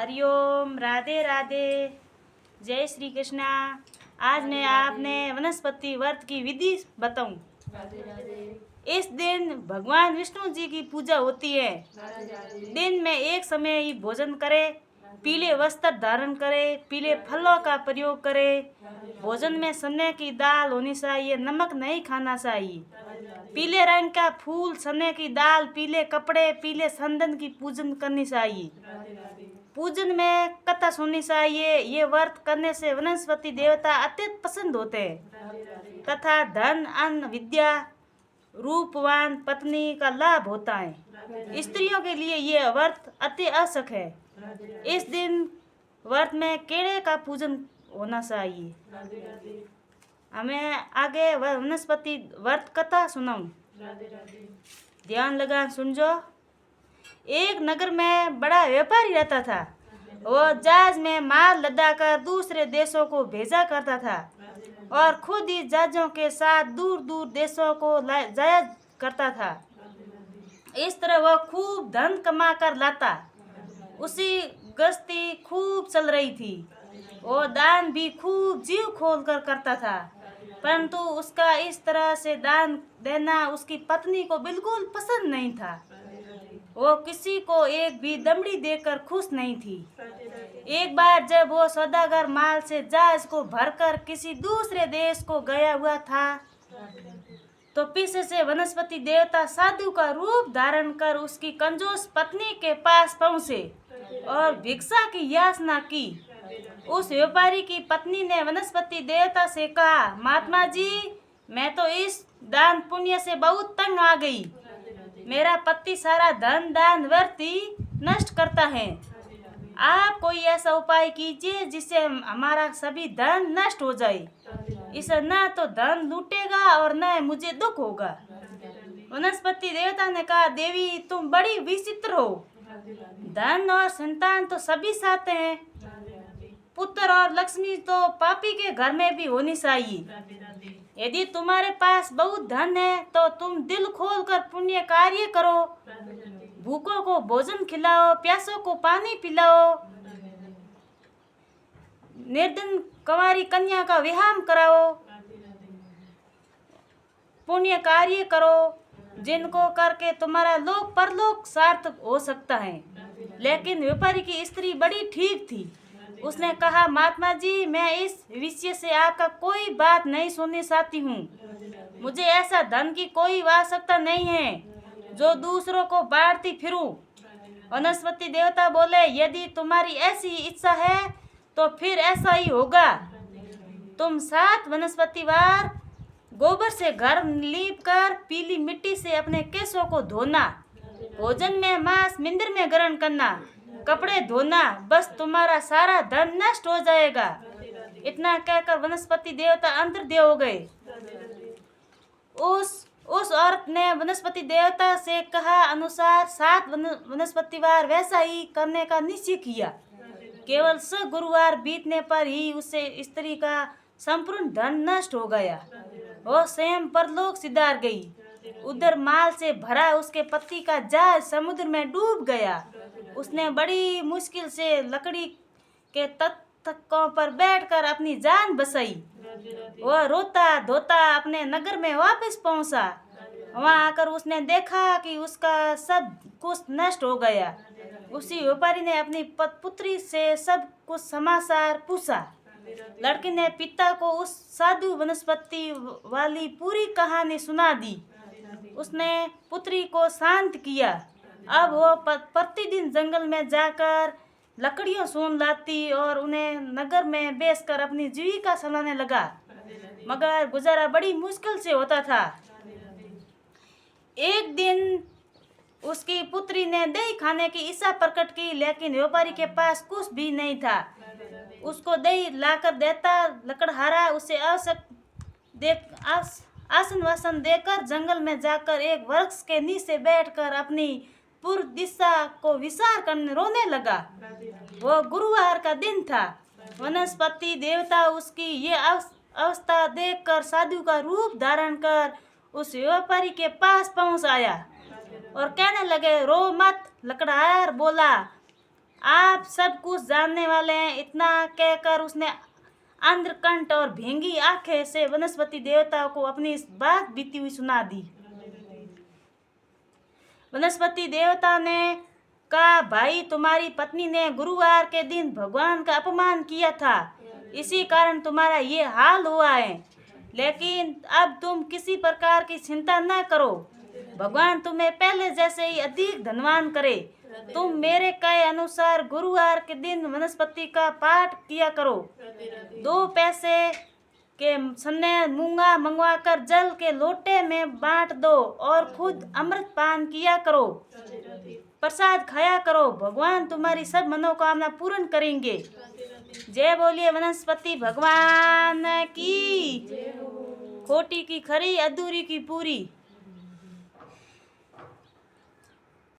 हरिओम, राधे राधे, जय श्री कृष्णा। आज मैं आपने वनस्पति व्रत की विधि बताऊं। इस दिन भगवान विष्णु जी की पूजा होती है। दिन में एक समय ही भोजन करें, पीले वस्त्र धारण करें, पीले फलों का प्रयोग करें। भोजन में चने की दाल होनी चाहिए, नमक नहीं खाना चाहिए। पीले रंग का फूल, चने की दाल, पीले कपड़े, पीले चंदन की पूजन करनी चाहिए। पूजन में कथा सुननी चाहिए। ये व्रत करने से वनस्पति देवता अत्यंत प्रसन्न होते हैं तथा धन, अन्न, विद्या, रूपवान पत्नी का लाभ होता है। स्त्रियों के लिए ये व्रत अति आवश्यक है। इस दिन व्रत में केले का पूजन होना चाहिए। हमें आगे वनस्पति व्रत कथा सुनाऊं। ध्यान लगा सुनजो। एक नगर में बड़ा व्यापारी रहता था। वो जहाज में माल लदाकर दूसरे देशों को भेजा करता था और खुद ही जहाजों के साथ दूर दूर देशों को जाया करता था। इस तरह वह खूब धन कमा कर लाता। उसी गृहस्थी खूब चल रही थी। वो दान भी खूब जीव खोल कर करता था, परंतु उसका इस तरह से दान देना उसकी पत्नी को बिल्कुल पसंद नहीं था। वो किसी को एक भी दमड़ी देकर खुश नहीं थी। एक बार जब वो सौदागर माल से जहाज को भरकर किसी दूसरे देश को गया हुआ था, तो पीछे से वनस्पति देवता साधु का रूप धारण कर उसकी कंजूस पत्नी के पास पहुंचे और भिक्षा की याचना की। उस व्यापारी की पत्नी ने वनस्पति देवता से कहा, महात्मा जी, मैं तो इस दान पुण्य से बहुत तंग आ गई। मेरा पति सारा धन दान व्यर्थ ही नष्ट करता है। आप कोई ऐसा उपाय कीजिए जिससे हमारा सभी धन नष्ट हो जाए। इससे न तो धन लूटेगा और न मुझे दुख होगा। वनस्पति देवता ने कहा, देवी, तुम बड़ी विचित्र हो। धन और संतान तो सभी चाहते हैं। पुत्र और लक्ष्मी तो पापी के घर में भी होनी चाहिए। यदि तुम्हारे पास बहुत धन है तो तुम दिल खोल कर पुण्य कार्य करो। भूखों को भोजन खिलाओ, प्यासों को पानी पिलाओ, निर्धन कुंवारी कन्या का विवाह कराओ, पुण्य कार्य करो, जिनको करके तुम्हारा लोक परलोक सार्थक हो सकता है। लेकिन व्यापारी की स्त्री बड़ी ठीक थी। उसने कहा, महात्मा जी, मैं इस विषय से आपका कोई बात नहीं सुननी चाहती हूँ। मुझे ऐसा धन की कोई आवश्यकता नहीं है जो दूसरों को बांटती फिरूं। वनस्पति देवता बोले, यदि तुम्हारी ऐसी इच्छा है तो फिर ऐसा ही होगा। तुम 7 वनस्पतिवार गोबर से घर लीप कर पीली मिट्टी से अपने केशों को धोना, भोजन में मांस मंदिर में ग्रहण करना, कपड़े धोना, बस तुम्हारा सारा धन नष्ट हो जाएगा। इतना कहकर वनस्पति देवता अंतर्ध्यान हो गए। उस औरत ने वनस्पति देवता से कहा अनुसार 7 वनस्पतिवार वैसा ही करने का निश्चय किया। केवल 6 गुरुवार बीतने पर ही उसे स्त्री का संपूर्ण धन नष्ट हो गया। वो स्वयं परलोक सिधार गई। उधर माल से भरा उसके पति का जहाज समुद्र में डूब गया। उसने बड़ी मुश्किल से लकड़ी के तख्तों पर बैठकर अपनी जान बचाई। वह रोता धोता अपने नगर में वापस पहुंचा। वहां आकर उसने देखा कि उसका सब कुछ नष्ट हो गया। उसी व्यापारी ने अपनी पुत्री से सब कुछ समाचार पूछा। लड़की ने पिता को उस साधु वनस्पति वाली पूरी कहानी सुना दी। उसने पुत्री को शांत किया। अब वो प्रतिदिन जंगल में जाकर लकड़ियां सोन लाती और उन्हें नगर में बेचकर अपनी जीविका चलाने लगा, मगर गुजारा बड़ी मुश्किल से होता था। एक दिन उसकी पुत्री ने दही खाने की इच्छा प्रकट की, लेकिन व्यापारी के पास कुछ भी नहीं था। उसको दही लाकर देता लकड़हारा उसे आसन वासन देकर जंगल में जाकर एक वृक्ष के नीचे बैठकर अपनी पूर्व दिशा को विचार करने रोने लगा। वो गुरुवार का दिन था। वनस्पति देवता उसकी ये अवस्था देखकर साधु का रूप धारण कर उस व्यापारी के पास पहुंच आया और कहने लगे, रो मत। लकड़हार बोला, आप सब कुछ जानने वाले हैं। इतना कहकर उसने आंध्रकंठ और भेंगी आंखें से वनस्पति देवता को अपनी इस बात बीती हुई सुना दी। वनस्पति देवता ने कहा, भाई तुम्हारी पत्नी ने गुरुवार के दिन भगवान का अपमान किया था, इसी कारण तुम्हारा ये हाल हुआ है। लेकिन अब तुम किसी प्रकार की चिंता न करो, भगवान तुम्हें पहले जैसे ही अधिक धनवान करे। तुम मेरे कहे अनुसार गुरुवार के दिन वनस्पति का पाठ किया करो। 2 पैसे के सन्ने मूंगा मंगवाकर जल के लोटे में बांट दो और खुद अमृत पान किया करो, प्रसाद खाया करो। भगवान तुम्हारी सब मनोकामना पूर्ण करेंगे। जय बोलिए वनस्पति भगवान की। खोटी की खरी, अधूरी की पूरी।